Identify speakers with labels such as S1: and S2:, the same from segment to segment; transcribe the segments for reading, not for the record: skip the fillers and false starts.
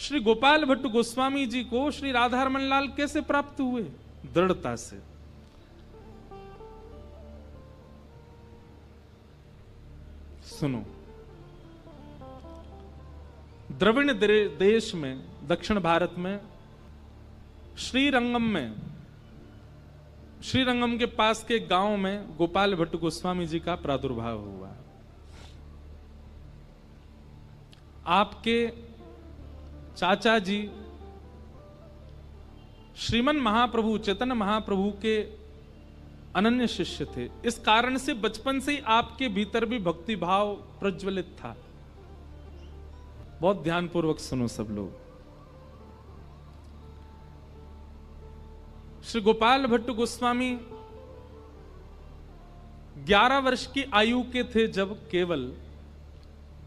S1: श्री गोपाल भट्ट गोस्वामी जी को श्री राधारमण लाल कैसे प्राप्त हुए? दृढ़ता से। सुनो, द्रविड़ देश में, दक्षिण भारत में, श्रीरंगम के पास के गांव में गोपाल भट्ट गोस्वामी जी का प्रादुर्भाव हुआ। आपके चाचा जी श्रीमन महाप्रभु, चैतन्य महाप्रभु के अनन्य शिष्य थे। इस कारण से बचपन से ही आपके भीतर भी भक्ति भाव प्रज्वलित था। बहुत ध्यानपूर्वक सुनो सब लोग। श्री गोपाल भट्ट गोस्वामी 11 वर्ष की आयु के थे जब केवल,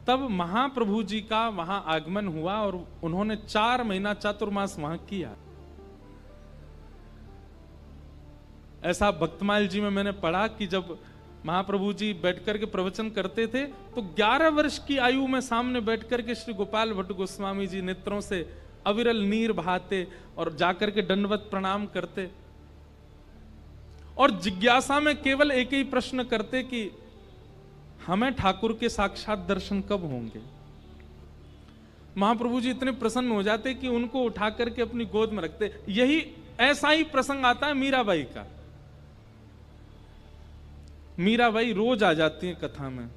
S1: तब महाप्रभु जी का वहां आगमन हुआ और उन्होंने 4 महीना चातुर्मास वहां किया। ऐसा भक्तमाल जी में मैंने पढ़ा कि जब महाप्रभु जी बैठकर के प्रवचन करते थे तो 11 वर्ष की आयु में सामने बैठकर के श्री गोपाल भट्ट गोस्वामी जी नेत्रों से अविरल नीर बहाते और जाकर के दंडवत प्रणाम करते और जिज्ञासा में केवल एक ही प्रश्न करते कि हमें ठाकुर के साक्षात दर्शन कब होंगे। महाप्रभु जी इतने प्रसन्न हो जाते कि उनको उठा करके अपनी गोद में रखते। यही ऐसा ही प्रसंग आता है मीराबाई का। मीराबाई रोज आ जाती है कथा में।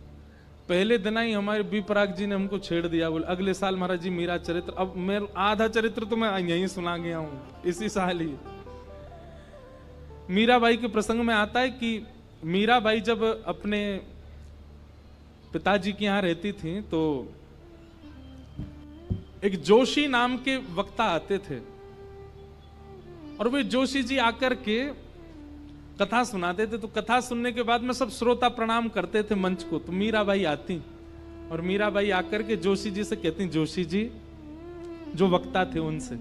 S1: पहले दिन ही हमारे बी पराग जी ने हमको छेड़ दिया, बोले अगले साल महाराज जी मीरा चरित्र। अब मैं आधा चरित्र तो मैं यहीं सुना गया हूं इसी साल ही। मीराबाई के प्रसंग में आता है कि मीराबाई जब अपने पिताजी के यहां रहती थी तो एक जोशी नाम के वक्ता आते थे और वे जोशी जी आकर के कथा सुनाते थे। तो कथा सुनने के बाद में सब श्रोता प्रणाम करते थे मंच को। तो मीराबाई आती और मीराबाई आकर के जोशी जी से कहती, जोशी जी जो वक्ता थे उनसे,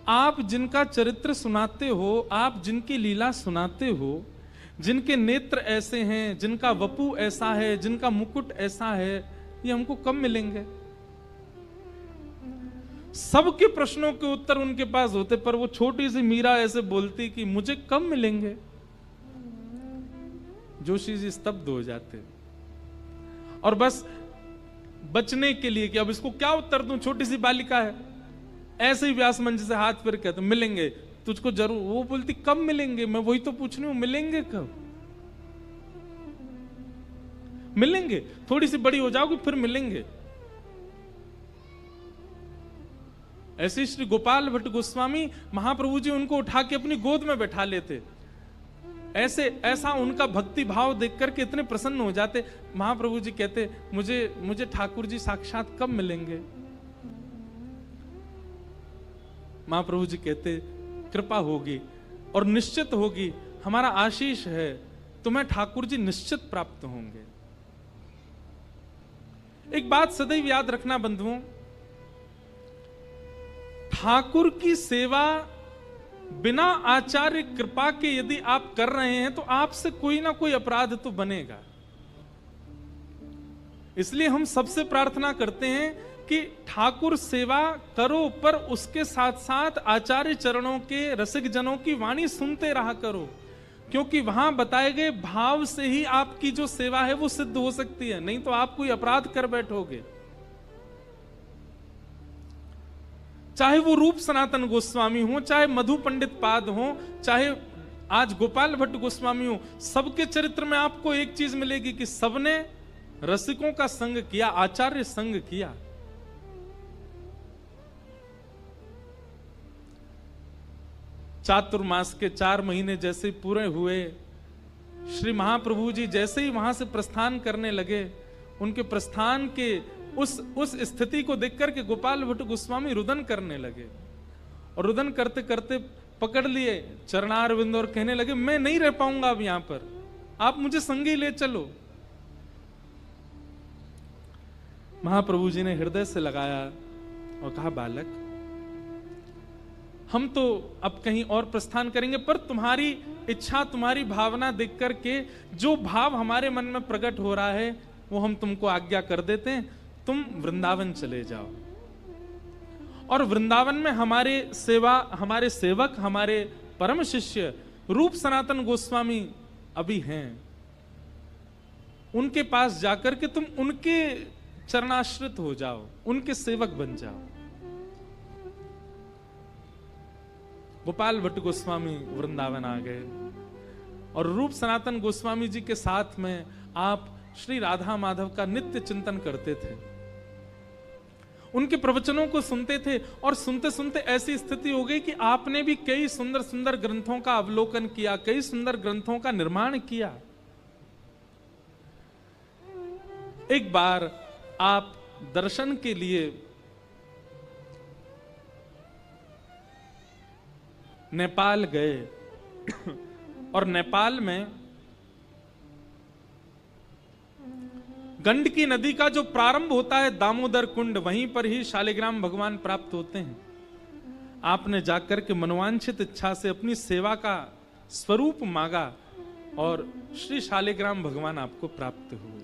S1: आप जिनका चरित्र सुनाते हो, आप जिनकी लीला सुनाते हो, जिनके नेत्र ऐसे हैं, जिनका वपु ऐसा है, जिनका मुकुट ऐसा है, ये हमको कब मिलेंगे? सबके प्रश्नों के उत्तर उनके पास होते, पर वो छोटी सी मीरा ऐसे बोलती कि मुझे कब मिलेंगे। जोशी जी स्तब्ध हो जाते और बस बचने के लिए कि अब इसको क्या उत्तर दूं, छोटी सी बालिका है, ऐसे ही व्यास मंच से हाथ फिर कहते मिलेंगे तुझको जरूर। वो बोलती कब मिलेंगे? मैं वही तो पूछ रही हूं, मिलेंगे कब? मिलेंगे, थोड़ी सी बड़ी हो जाओगी फिर मिलेंगे। ऐसे श्री गोपाल भट्ट गोस्वामी महाप्रभु जी उनको उठा के अपनी गोद में बैठा लेते। ऐसा उनका भक्ति भाव देख करके इतने प्रसन्न हो जाते। महाप्रभु जी कहते मुझे ठाकुर जी साक्षात कब मिलेंगे? महाप्रभु जी कहते कृपा होगी और निश्चित होगी, हमारा आशीष है, तुम्हें ठाकुर जी निश्चित प्राप्त होंगे। एक बात सदैव याद रखना बंधुओं, ठाकुर की सेवा बिना आचार्य कृपा के यदि आप कर रहे हैं तो आपसे कोई ना कोई अपराध तो बनेगा। इसलिए हम सबसे प्रार्थना करते हैं कि ठाकुर सेवा करो, पर उसके साथ साथ आचार्य चरणों के रसिक जनों की वाणी सुनते रहा करो, क्योंकि वहां बताए गए भाव से ही आपकी जो सेवा है वो सिद्ध हो सकती है, नहीं तो आप कोई अपराध कर बैठोगे। चाहे वो रूप सनातन गोस्वामी हो, चाहे मधु पंडित पाद हो, चाहे आज गोपाल भट्ट गोस्वामी हो, सबके चरित्र में आपको एक चीज मिलेगी कि सबने रसिकों का संग किया, आचार्य संग किया। चातुर्मास के 4 महीने जैसे पूरे हुए, श्री महाप्रभु जी जैसे ही वहां से प्रस्थान करने लगे, उनके प्रस्थान के उस स्थिति को देखकर के गोपाल भट्ट गोस्वामी रुदन करने लगे और रुदन करते करते पकड़ लिए चरणारविंद और कहने लगे मैं नहीं रह पाऊंगा अब यहां पर, आप मुझे संगी ले चलो। महाप्रभु जी ने हृदय से लगाया और कहा बालक, हम तो अब कहीं और प्रस्थान करेंगे, पर तुम्हारी इच्छा, तुम्हारी भावना देख करके जो भाव हमारे मन में प्रकट हो रहा है वो हम तुमको आज्ञा कर देते हैं, तुम वृंदावन चले जाओ। और वृंदावन में हमारे सेवक, हमारे परम शिष्य रूप सनातन गोस्वामी अभी हैं। उनके पास जाकर के तुम उनके चरणाश्रित हो जाओ, उनके सेवक बन जाओ। गोपाल भट्ट गोस्वामी वृंदावन आ गए और रूप सनातन गोस्वामी जी के साथ में आप श्री राधा माधव का नित्य चिंतन करते थे, उनके प्रवचनों को सुनते थे। और सुनते सुनते ऐसी स्थिति हो गई कि आपने भी कई सुंदर सुंदर ग्रंथों का अवलोकन किया, कई सुंदर ग्रंथों का निर्माण किया। एक बार आप दर्शन के लिए नेपाल गए और नेपाल में गंडकी नदी का जो प्रारंभ होता है दामोदर कुंड, वहीं पर ही शालिग्राम भगवान प्राप्त होते हैं। आपने जाकर के मनोवांछित इच्छा से अपनी सेवा का स्वरूप मांगा और श्री शालिग्राम भगवान आपको प्राप्त हुए।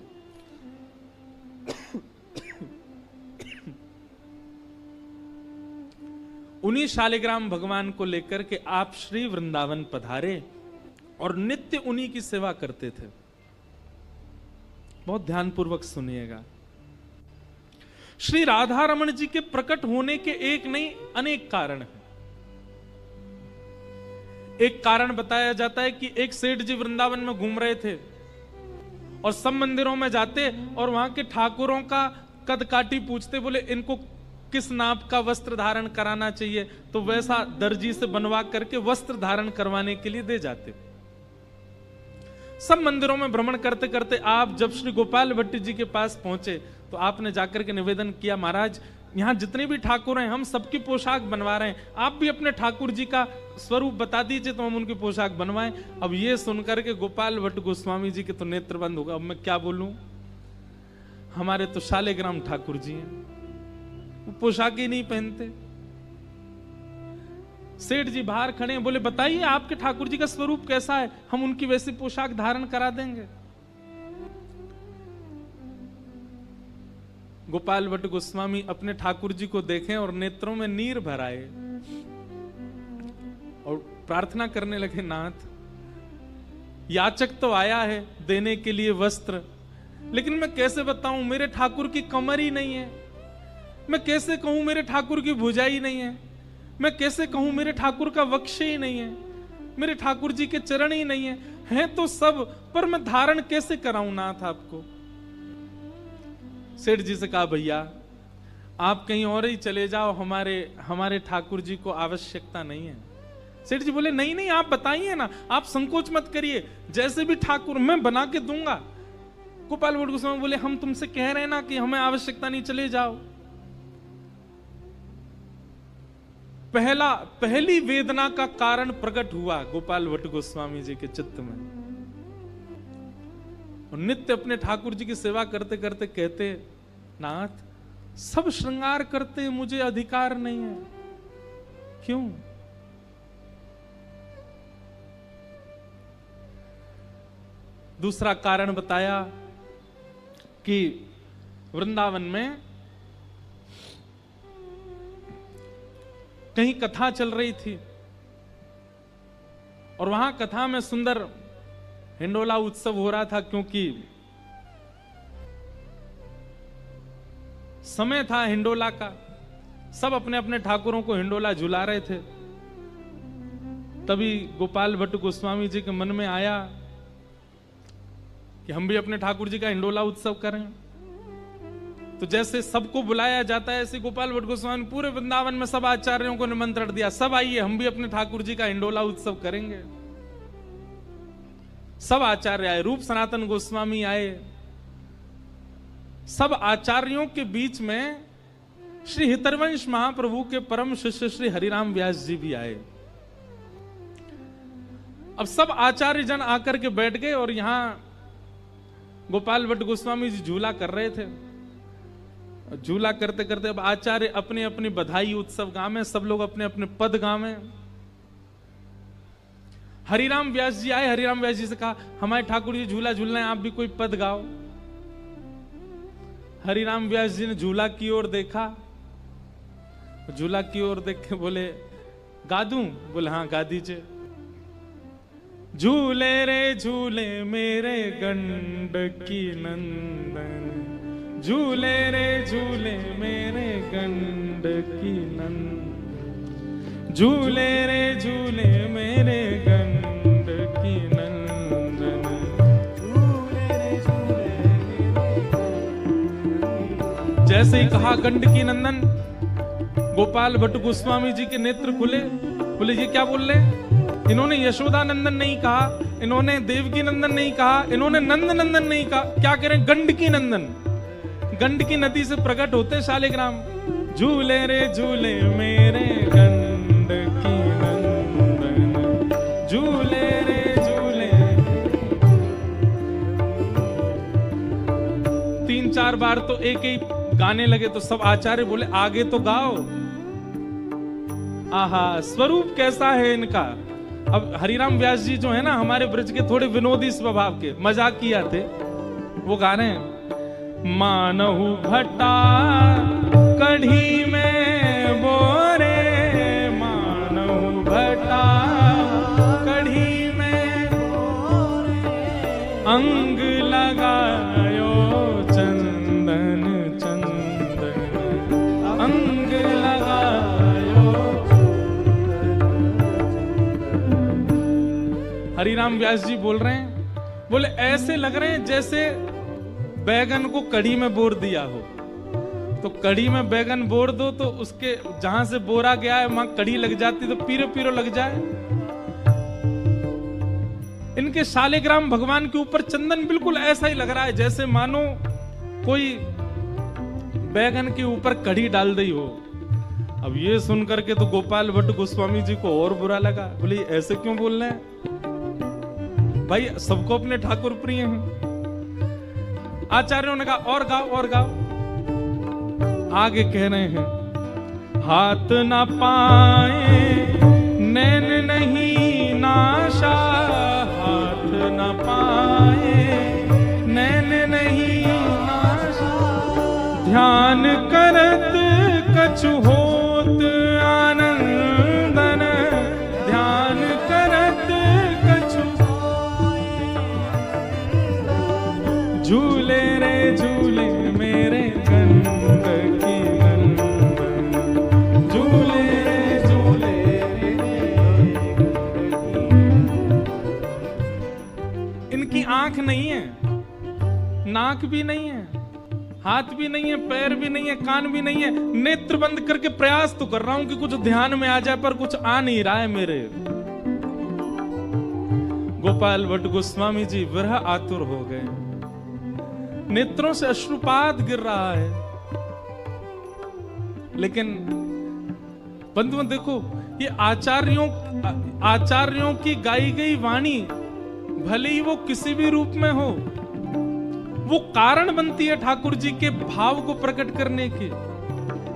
S1: उन्हीं शालिग्राम भगवान को लेकर के आप श्री वृंदावन पधारे और नित्य उन्हीं की सेवा करते थे। बहुत ध्यानपूर्वक सुनिएगा। श्री राधा रमण जी के प्रकट होने के एक नहीं अनेक कारण हैं। एक कारण बताया जाता है कि एक सेठ जी वृंदावन में घूम रहे थे और सब मंदिरों में जाते और वहां के ठाकुरों का कद काटी पूछते, बोले इनको किस नाप का वस्त्र धारण कराना चाहिए, तो वैसा दर्जी से बनवा करके वस्त्र धारण करवाने के लिए दे जाते। सब मंदिरों में भ्रमण करते करते आप जब श्री गोपाल भट्ट जी के पास पहुंचे तो आपने जाकर के निवेदन किया, महाराज यहां जितने भी ठाकुर हैं हम सबकी पोशाक बनवा रहे हैं, आप भी अपने ठाकुर जी का स्वरूप बता दीजिए तो हम उनकी पोशाक बनवाएं। अब ये सुनकर के गोपाल भट्ट गोस्वामी जी के तो नेत्र बंद होगा। अब मैं क्या बोलूं, हमारे तो शालिग्राम ठाकुर जी हैं, वो पोशाक ही नहीं पहनते। सेठ जी बाहर खड़े हैं, बोले बताइए आपके ठाकुर जी का स्वरूप कैसा है, हम उनकी वैसी पोशाक धारण करा देंगे। गोपाल भट्ट गोस्वामी अपने ठाकुर जी को देखें और नेत्रों में नीर भर आए और प्रार्थना करने लगे, नाथ याचक तो आया है देने के लिए वस्त्र, लेकिन मैं कैसे बताऊं मेरे ठाकुर की कमर ही नहीं है, मैं कैसे कहूं मेरे ठाकुर की भुजा ही नहीं है, मैं कैसे कहूं मेरे ठाकुर का वक्ष ही नहीं है, मेरे ठाकुर जी के चरण ही नहीं है तो सब, पर मैं धारण कैसे कराऊं नाथ आपको। सेठ जी से कहा, भैया आप कहीं और ही चले जाओ, हमारे ठाकुर जी को आवश्यकता नहीं है। सेठ जी बोले नहीं नहीं आप बताइए ना, आप संकोच मत करिए, जैसे भी ठाकुर मैं बना के दूंगा। गोपाल भट्ट गोस्वामी बोले हम तुमसे कह रहे हैं ना कि हमें आवश्यकता नहीं, चले जाओ। पहली वेदना का कारण प्रकट हुआ गोपाल भट्ट गोस्वामी जी के चित्त में, और नित्य अपने ठाकुर जी की सेवा करते करते कहते, नाथ सब श्रृंगार करते मुझे अधिकार नहीं है, क्यों? दूसरा कारण बताया कि वृंदावन में कहीं कथा चल रही थी और वहां कथा में सुंदर हिंडोला उत्सव हो रहा था, क्योंकि समय था हिंडोला का, सब अपने अपने ठाकुरों को हिंडोला झुला रहे थे। तभी गोपाल भट्ट गोस्वामी जी के मन में आया कि हम भी अपने ठाकुर जी का हिंडोला उत्सव करें। तो जैसे सबको बुलाया जाता है, ऐसे गोपाल भट्ट गोस्वामी ने पूरे वृंदावन में सब आचार्यों को निमंत्रण दिया, सब आइए हम भी अपने ठाकुर जी का हिंडोला उत्सव करेंगे। सब आचार्य आए, रूप सनातन गोस्वामी आए, सब आचार्यों के बीच में श्री हितरवंश महाप्रभु के परम शिष्य श्री हरिराम व्यास जी भी आए। अब सब आचार्य जन आकर के बैठ गए और यहां गोपाल भट्ट गोस्वामी जी झूला कर रहे थे। झूला करते करते अब आचार्य अपने अपनी बधाई उत्सव गावे, सब लोग अपने अपने पद गावे। हरिराम व्यास जी आए, हरिराम व्यास जी से कहा हमारे ठाकुर जी झूला झूल रहे हैं, आप भी कोई पद गाओ। हरिराम व्यास जी ने झूला की ओर देखा झूला की ओर देख के बोले गा दूं? बोले हाँ गा दीजिए। झूले रे झूले मेरे गंडकी नंदन, झूले रे झूले मेरे गंडकी नंदन, झूले रे झूले मेरे गंडकी नंदन, झूले रे झूले मेरे। जैसे ही कहा गंडकी नंदन, गोपाल भट्ट गोस्वामी जी के नेत्र खुले। बोले ये क्या बोल रहे? इन्होंने यशोदा नंदन नहीं कहा, इन्होंने देवकी नंदन नहीं कहा, इन्होंने नंद नंदन नहीं कहा, क्या करें? गंडकी नंदन। गंडकी नदी से प्रकट होते शालिग्राम। झूले रे झूले मेरे गंडकी नंदन, झूले रे झूले। 3-4 बार तो एक ही गाने लगे तो सब आचार्य बोले आगे तो गाओ। आहा, स्वरूप कैसा है इनका। अब हरिराम व्यास जी जो है ना, हमारे ब्रज के थोड़े विनोदी स्वभाव के, मजाक किया थे, वो गा रहे हैं। मानहु भट्टा कढ़ी में बोरे, मानहु भट्टा कढ़ी में बोरे, अंग लगायो चंदन चंदन, अंग लगायो। हरिराम व्यास जी बोल रहे हैं, बोले ऐसे लग रहे हैं जैसे बैगन को कढ़ी में बोर दिया हो। तो कढ़ी में बैगन बोर दो तो उसके जहां से बोरा गया है वहां कढ़ी लग जाती तो पीरो पीरो लग जाए। इनके शालिग्राम भगवान के ऊपर चंदन बिल्कुल ऐसा ही लग रहा है जैसे मानो कोई बैगन के ऊपर कढ़ी डाल दी हो। अब ये सुन करके तो गोपाल भट्ट गोस्वामी जी को और बुरा लगा। बोले ऐसे क्यों बोल रहे हैं भाई, सबको अपने ठाकुर प्रिय हैं। आचार्यों ने कहा और गाओ और गाओ। आगे कह रहे हैं, हाथ ना पाए नैन नहीं नाशा, हाथ ना पाए नैन नहीं नाशा, ध्यान करत कछु होत आनंदन, ध्यान करत कछु। झूले रे झूले मेरे गंडकी नंदन, झूले रे झूले मेरे। इनकी आंख नहीं है, नाक भी नहीं है, हाथ भी नहीं है, पैर भी नहीं है, कान भी नहीं है। नेत्र बंद करके प्रयास तो कर रहा हूं कि कुछ ध्यान में आ जाए, पर कुछ आ नहीं रहा है मेरे। गोपाल भट्ट गोस्वामी जी विरह आतुर हो गए, नेत्रों से अश्रुपात गिर रहा है। लेकिन बंधुओं देखो, ये आचार्यों की गाई गई वाणी भले ही वो किसी भी रूप में हो, वो कारण बनती है ठाकुर जी के भाव को प्रकट करने के।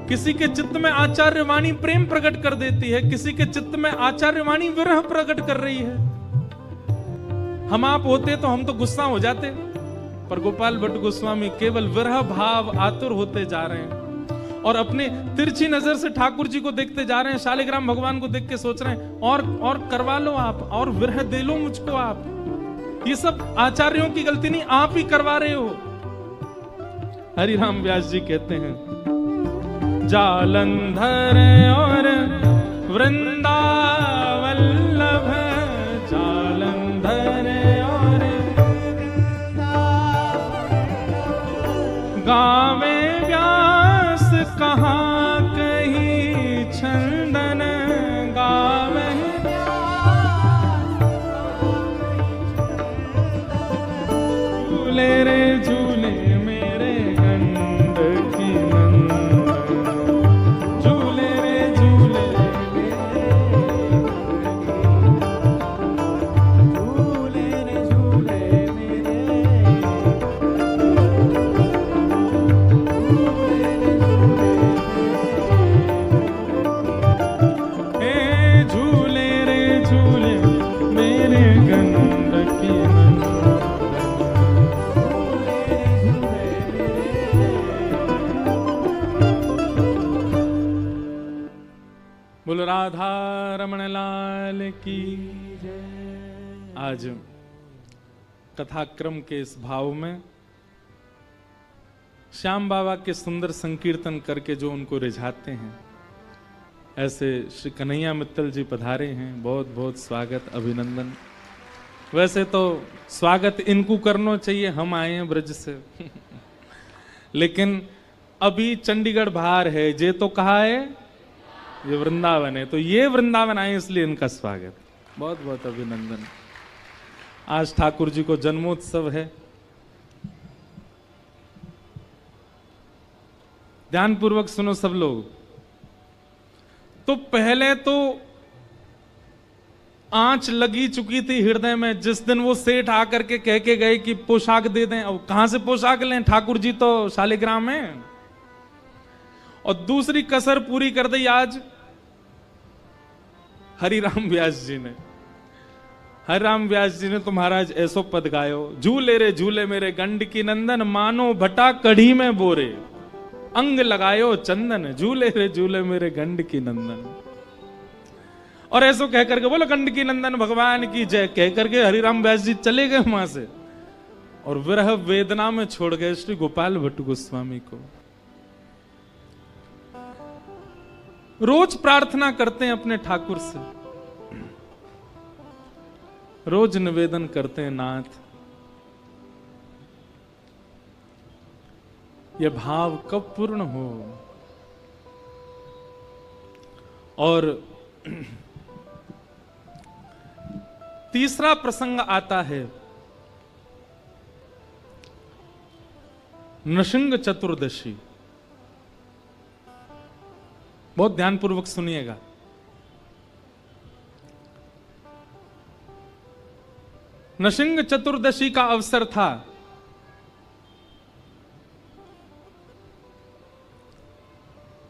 S1: किसी के चित्त में आचार्य वाणी प्रेम प्रकट कर देती है, किसी के चित्त में आचार्य वाणी विरह प्रकट कर रही है। हम आप होते तो हम तो गुस्सा हो जाते, पर गोपाल भट्ट गोस्वामी केवल विरह भाव आतुर होते जा रहे हैं और अपने तिरछी नजर से ठाकुर जी को देखते जा रहे हैं। शालिग्राम भगवान को देख के सोच रहे हैं और करवा लो आप, और विरह दे लो मुझको आप। ये सब आचार्यों की गलती नहीं, आप ही करवा रहे हो। हरिराम व्यास जी कहते हैं, जालंधर और वृंदावल्लभ, जालंधर और गावे व्यास कहाँ कहीं छंदन, गावे झूले रे झूले मेरे गंडकी नंदन, झूले रे झूले। बोलो राधा रमण लाल की जय। आज कथाक्रम के इस भाव में श्याम बाबा के सुंदर संकीर्तन करके जो उनको रिझाते हैं, ऐसे श्री कन्हैया मित्तल जी पधारे हैं। बहुत बहुत स्वागत, अभिनंदन। वैसे तो स्वागत इनको करना चाहिए, हम आए हैं ब्रज से लेकिन अभी चंडीगढ़ बाहर है, जे तो कहा है ये वृंदावन है, तो ये वृंदावन आए इसलिए इनका स्वागत। बहुत बहुत अभिनंदन। आज ठाकुर जी को जन्मोत्सव है। ध्यानपूर्वक सुनो सब लोग। तो पहले तो आंच लगी चुकी थी हृदय में जिस दिन वो सेठ आकर के कह के गए कि पोशाक दे दें। अब कहां से पोशाक लें, ठाकुर जी तो शालिग्राम है। और दूसरी कसर पूरी कर दी आज हरिराम व्यास जी ने। हरिराम व्यास जी ने तो महाराज ऐसो पद गायो, झूले रे झूले मेरे गंड की नंदन, मानो भटा कढ़ी में बोरे, अंग लगायो चंदन, झूले रे झूले मेरे गंड की नंदन। और ऐसो कह करके बोलो गंड की नंदन भगवान की जय कह करके हरिराम व्यास जी चले गए वहां से और विरह वेदना में छोड़ गए श्री गोपाल भट्ट गोस्वामी को। रोज प्रार्थना करते हैं अपने ठाकुर से, रोज निवेदन करते हैं, नाथ यह भाव कब पूर्ण हो। और तीसरा प्रसंग आता है नृसिंह चतुर्दशी। बहुत ध्यानपूर्वक सुनिएगा। नृसिंह चतुर्दशी का अवसर था।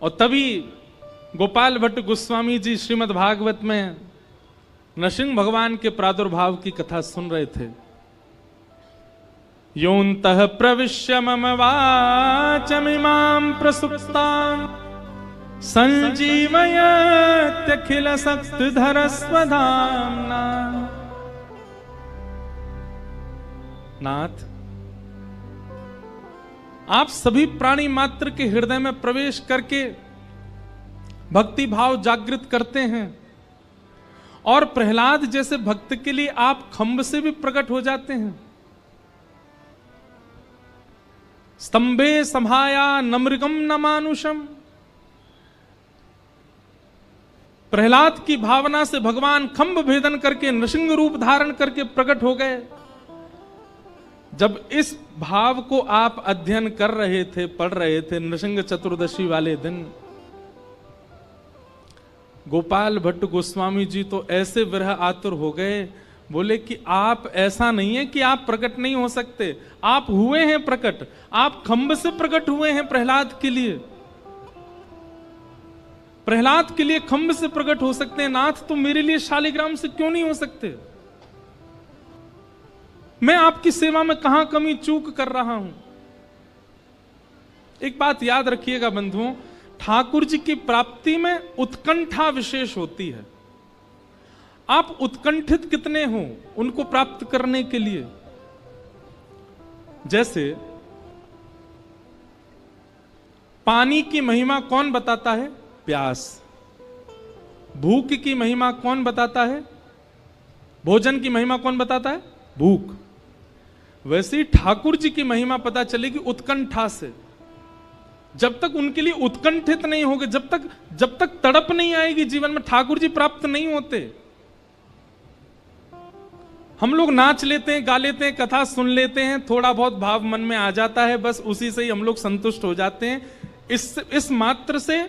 S1: और तभी गोपाल भट्ट गोस्वामी जी श्रीमद् भागवत में नृसिंह भगवान के प्रादुर्भाव की कथा सुन रहे थे। योऽन्तः प्रविश्य मम वाचमिमां प्रसुप्तां संजीवयत्यखिल शक्तिधरस्वधाम्ना। नाथ, आप सभी प्राणी मात्र के हृदय में प्रवेश करके भक्ति भाव जागृत करते हैं और प्रहलाद जैसे भक्त के लिए आप खंभ से भी प्रकट हो जाते हैं। स्तंभे संभाया न मृगम न मानुषम। प्रहलाद की भावना से भगवान खंभ भेदन करके नृसिंह रूप धारण करके प्रकट हो गए। जब इस भाव को आप अध्ययन कर रहे थे, पढ़ रहे थे, नृसिंह चतुर्दशी वाले दिन गोपाल भट्ट गोस्वामी जी तो ऐसे विरह आतुर हो गए, बोले कि आप ऐसा नहीं है कि आप प्रकट नहीं हो सकते, आप हुए हैं प्रकट, आप खंभ से प्रकट हुए हैं प्रहलाद के लिए। प्रहलाद के लिए खंभ से प्रकट हो सकते हैं, नाथ तो मेरे लिए शालिग्राम से क्यों नहीं हो सकते? मैं आपकी सेवा में कहां कमी चूक कर रहा हूं? एक बात याद रखिएगा बंधुओं, ठाकुर जी की प्राप्ति में उत्कंठा विशेष होती है। आप उत्कंठित कितने हो उनको प्राप्त करने के लिए। जैसे पानी की महिमा कौन बताता है? प्यास। भूख की महिमा कौन बताता है? भोजन की महिमा कौन बताता है? भूख। वैसे ही ठाकुर जी की महिमा पता चलेगी उत्कंठा से। जब तक उनके लिए उत्कंठित नहीं होगे, जब तक तड़प नहीं आएगी जीवन में, ठाकुर जी प्राप्त नहीं होते। हम लोग नाच लेते हैं, गा लेते हैं, कथा सुन लेते हैं, थोड़ा बहुत भाव मन में आ जाता है, बस उसी से ही हम लोग संतुष्ट हो जाते हैं। इस मात्र से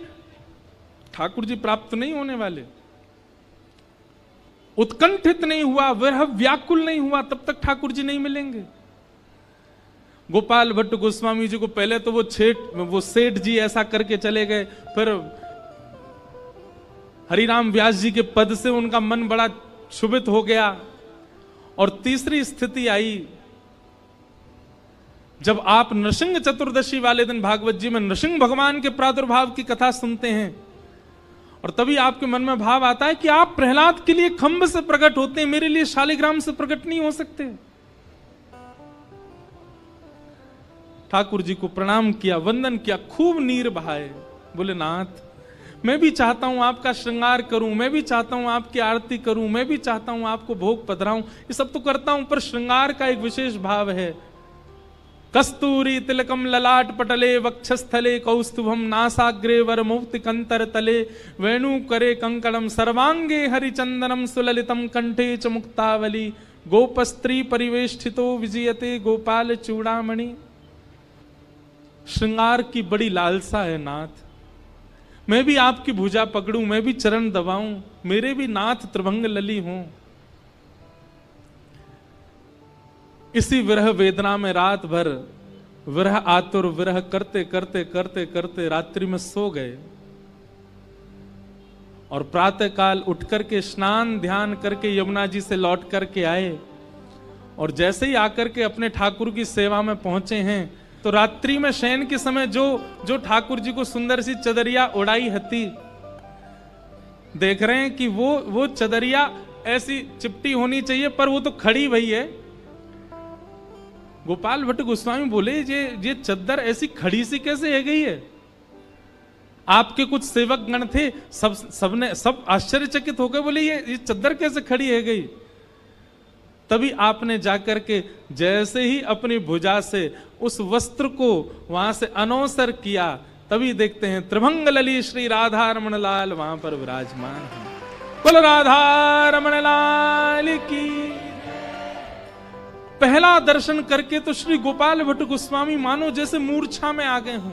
S1: ठाकुर जी प्राप्त नहीं होने वाले। उत्कंठित नहीं हुआ, विरह व्याकुल नहीं हुआ, तब तक ठाकुर जी नहीं मिलेंगे। गोपाल भट्ट गोस्वामी जी को पहले तो वो सेठ जी ऐसा करके चले गए, फिर हरिराम व्यास जी के पद से उनका मन बड़ा क्षुभित हो गया। और तीसरी स्थिति आई जब आप नृसिंह चतुर्दशी वाले दिन भागवत जी में नृसिंह भगवान के प्रादुर्भाव की कथा सुनते हैं और तभी आपके मन में भाव आता है कि आप प्रहलाद के लिए खंभ से प्रकट होते हैं, मेरे लिए शालिग्राम से प्रकट नहीं हो सकते। ठाकुर जी को प्रणाम किया, वंदन किया, खूब नीर बहाए। बोले नाथ, मैं भी चाहता हूं आपका श्रृंगार करूं, मैं भी चाहता हूं आपकी आरती करूं, मैं भी चाहता हूं आपको भोग पधराऊं, ये सब तो करता हूं, पर श्रृंगार का एक विशेष भाव है। कस्तूरी तिलकम ललाट पटले वक्षस्थले कौस्तुभम नासाग्रे वरमौक्ति कंतर तले वेणु करे कंकणम सर्वांगे हरिचंदनम सुललितम कंठे च मुक्तावली गोपस्त्री परिवेष्टितो विजयते गोपाल चूड़ामणि। श्रृंगार की बड़ी लालसा है नाथ, मैं भी आपकी भुजा पकड़ूं, मैं भी चरण दबाऊं, मेरे भी नाथ त्रिभंग लली हों। इसी विरह वेदना में रात भर विरह आतुर विरह करते करते करते करते रात्रि में सो गए और प्रातः काल उठ करके स्नान ध्यान करके यमुना जी से लौट करके आए और जैसे ही आकर के अपने ठाकुर की सेवा में पहुंचे हैं तो रात्रि में शयन के समय जो ठाकुर जी को सुंदर सी चदरिया उड़ाई हती, देख रहे हैं कि वो चदरिया ऐसी चिपटी होनी चाहिए पर वो तो खड़ी भई है। गोपाल भट्ट गोस्वामी बोले ये चद्दर ऐसी खड़ी सी कैसे है गई है? आपके कुछ सेवक गण थे, सब आश्चर्यचकित हो गए, बोले ये चद्दर कैसे खड़ी है गई? तभी आपने जाकर के जैसे ही अपनी भुजा से उस वस्त्र को वहां से अनौसर किया, तभी देखते हैं त्रिभंग लली श्री राधा रमण लाल वहां पर विराजमान है। बोल राधा रमण लाल की। पहला दर्शन करके तो श्री गोपाल भट्ट गोस्वामी मानो जैसे मूर्छा में आ गए हों।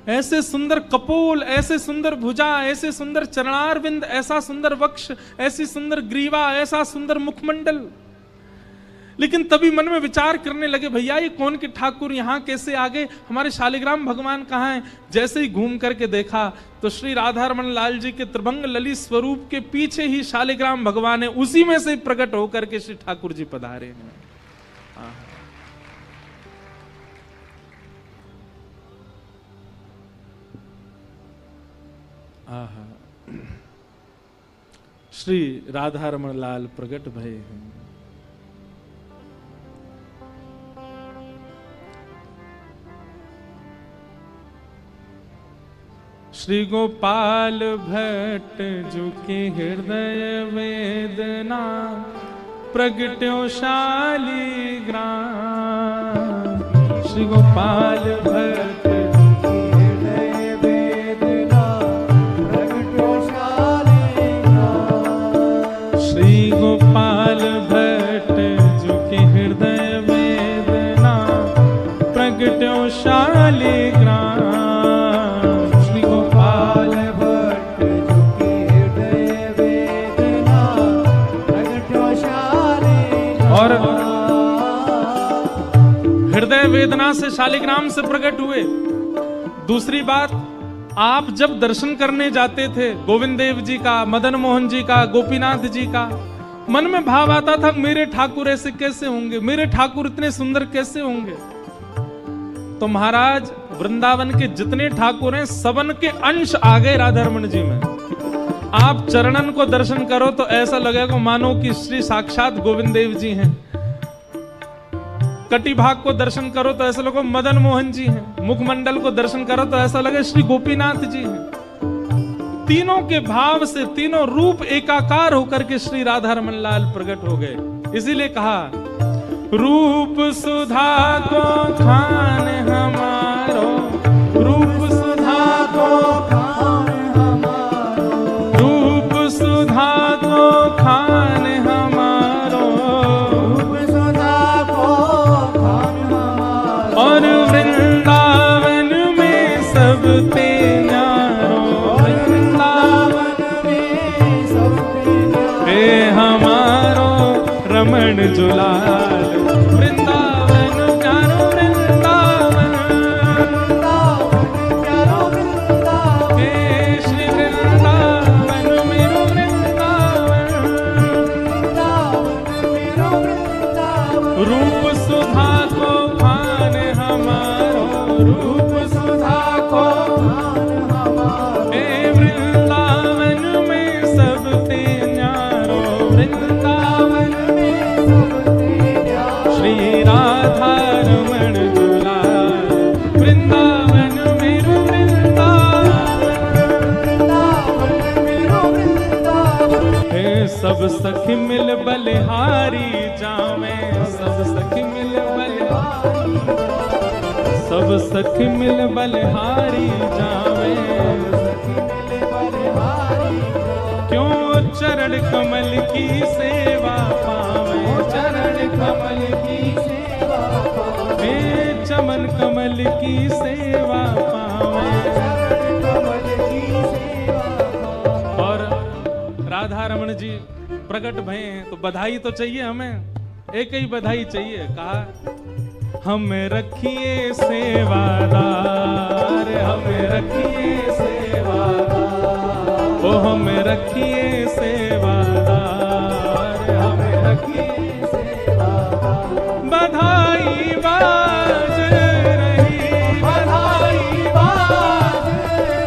S1: ऐसे सुंदर कपोल, ऐसे सुंदर भुजा, ऐसे सुंदर चरणारविंद, ऐसा सुंदर वक्ष, ऐसी सुंदर ग्रीवा, ऐसा सुंदर मुखमंडल। लेकिन तभी मन में विचार करने लगे, भैया ये कौन के ठाकुर यहाँ कैसे आ गए, हमारे शालिग्राम भगवान कहाँ हैं? जैसे ही घूम करके देखा तो श्री राधा रमण लाल जी के त्रिभंग ललित स्वरूप के पीछे ही शालिग्राम भगवान है, उसी में से प्रकट होकर के श्री ठाकुर जी पधारे हैं। श्री राधा रमण लाल प्रकट भय हैं। श्री गोपाल भट्ट झुके हृदय वेदना प्रगट्यो शालिग्राम। श्री गोपाल भट्ट गोपाल भट्ट झुके हृदय वेदना प्रगट्यो शालिग्राम। श्री गोपाल भट्ट झुके हृदय वेदना प्रगट्यो शालिग्राम। और हृदय वेदना से शालिग्राम से प्रकट हुए। दूसरी बात, आप जब दर्शन करने जाते थे गोविंद देव जी का, मदन मोहन जी का, गोपीनाथ जी का, मन में भाव आता था मेरे ठाकुर ऐसे कैसे होंगे, मेरे ठाकुर इतने सुंदर कैसे होंगे। तो महाराज वृंदावन के जितने ठाकुर हैं सबन के अंश आ गए राधा रमण जी में। आप चरणन को दर्शन करो तो ऐसा लगेगा मानो कि श्री साक्षात गोविंद देव जी हैं। कटी भाग को दर्शन करो तो ऐसा लगे मदन मोहन जी हैं। मुखमंडल को दर्शन करो तो ऐसा लगे श्री गोपीनाथ जी हैं। तीनों के भाव से तीनों रूप एकाकार होकर के श्री राधा रमण लाल प्रकट हो गए। इसीलिए कहा रूप सुधा को खान हमारो, रूप सुधा को खान हमारो, रूप सुधा को खान हमारो, रूप सुधा को खान हमारो। और वृंदावन में सब ते न्यारो, वृंदावन में सब ते न्यारो। हे हमारो रमण जुलाल, वृंदावन प्यारो वृंदावन, वृंदावन प्यारो वृंदावन। हे श्री वृंदावन मेरो वृंदावन, वृंदावन मेरो वृंदावन। रूप सुधा को खान हमारो, रूप सुधा को खान हमारो। हे वृंदावन सब सखी मिल बलिहारी जावे, सब सखी मिल बलिहारी, सब सखी मिल बलिहारी जावे, क्यों चरण कमल की सेवा पावे, चरण कमल की सेवा पावे, चमन कमल की सेवा पावे, चरण कमल की सेवा पावे। और राधा रमन जी प्रकट भये हैं तो बधाई तो चाहिए हमें, एक ही बधाई चाहिए। कहा हमें रखिए सेवादार, हमें रखिए सेवादार, ओ हमें रखिए सेवादार, हमें रखिए सेवादार। बधाई बाज रही, बधाई बाज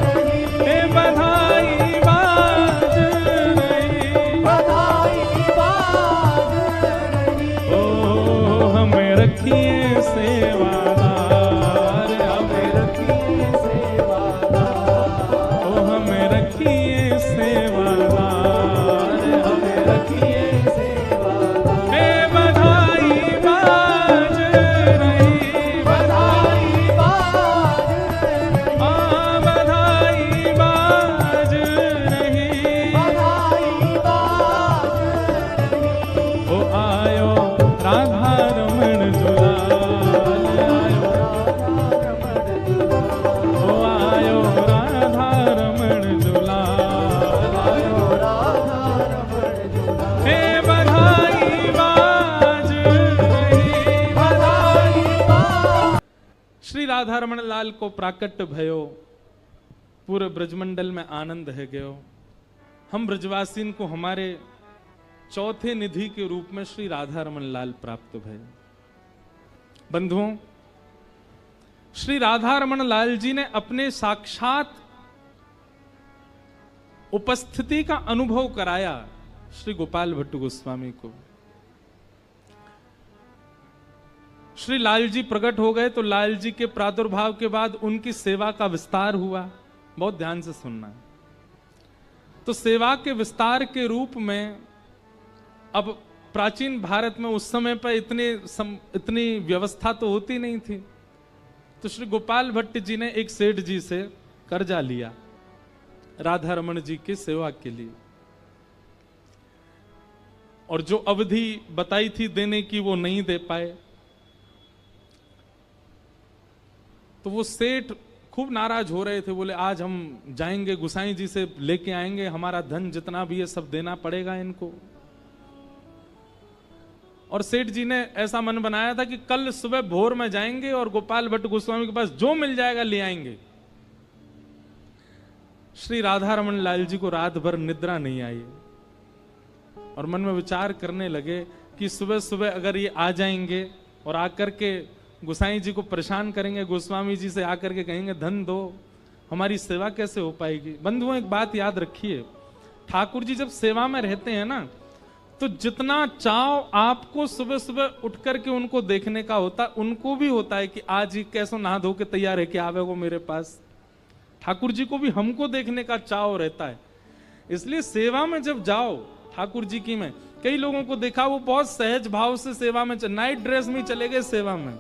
S1: रही, हे बधाई बाज रही, बधाई बाज रही, ओ हमें रखिए सेवादार, हमें रखिए सेवादार, ओ हमें रखिए सेवादार, हमें रखिए सेवादार। हे बधाई बाज रही, बधाई बाज रही, हाँ बधाई बाज रही, बधाई बाज रही। ओ आयो राधा रमण जुलाल, आयो राधा रमण जुलाल, ओ आयो राधा रमण जुलाल, आयो राधा रमण जुलाल। हे बधाई बाज रही, बधाई बाज। श्री राधा रमण लाल को प्राकट्य भयो, पूरे ब्रजमंडल में आनंद है गयो। हम ब्रजवासीन को हमारे चौथे निधि के रूप में श्री राधा रमण लाल प्राप्त भय। बंधुओं, श्री राधा रमण लाल जी ने अपने साक्षात उपस्थिति का अनुभव कराया श्री गोपाल भट्ट गोस्वामी को। श्री लाल जी प्रकट हो गए तो लाल जी के प्रादुर्भाव के बाद उनकी सेवा का विस्तार हुआ। बहुत ध्यान से सुनना। तो सेवा के विस्तार के रूप में अब प्राचीन भारत में उस समय पर इतनी व्यवस्था तो होती नहीं थी। तो श्री गोपाल भट्ट जी ने एक सेठ जी से कर्जा लिया राधा रमण जी की सेवा के लिए, और जो अवधि बताई थी देने की वो नहीं दे पाए। तो वो सेठ खूब नाराज हो रहे थे, बोले आज हम जाएंगे गुसाई जी से लेके आएंगे, हमारा धन जितना भी है सब देना पड़ेगा इनको। और सेठ जी ने ऐसा मन बनाया था कि कल सुबह भोर में जाएंगे और गोपाल भट्ट गोस्वामी के पास जो मिल जाएगा ले आएंगे। श्री राधा रमण लाल जी को रात भर निद्रा नहीं आई और मन में विचार करने लगे कि सुबह सुबह अगर ये आ जाएंगे और आकर के गोसाई जी को परेशान करेंगे, गोस्वामी जी से आकर के कहेंगे धन दो, हमारी सेवा कैसे हो पाएगी। बंधुओं, एक बात याद रखिए, ठाकुर जी जब सेवा में रहते हैं ना, तो जितना चाव आपको सुबह सुबह उठ करके उनको देखने का होता, उनको भी होता है कि आज ही कैसे नहा धो के तैयार है कि आवे वो मेरे पास। ठाकुर जी को भी हमको देखने का चाव रहता है। इसलिए सेवा में जब जाओ ठाकुर जी की, में कई लोगों को देखा वो बहुत सहज भाव से सेवा में नाइट ड्रेस में चले गए सेवा में,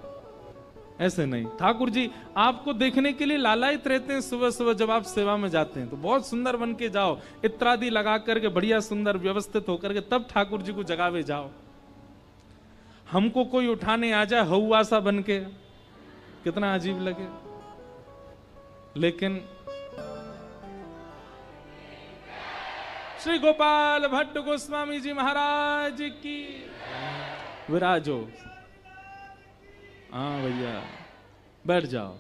S1: ऐसे नहीं। ठाकुर जी आपको देखने के लिए लालायित रहते हैं। सुबह सुबह जब आप सेवा में जाते हैं तो बहुत सुंदर बन के जाओ, इत्रादि लगा करके बढ़िया सुंदर व्यवस्थित होकर के तब ठाकुर जी को जगावे जाओ। हमको कोई उठाने आ जाए हौआ सा बन के, कितना अजीब लगे। लेकिन श्री गोपाल भट्ट गोस्वामी जी महाराज की विराजो। हाँ भैया बैठ जाओ।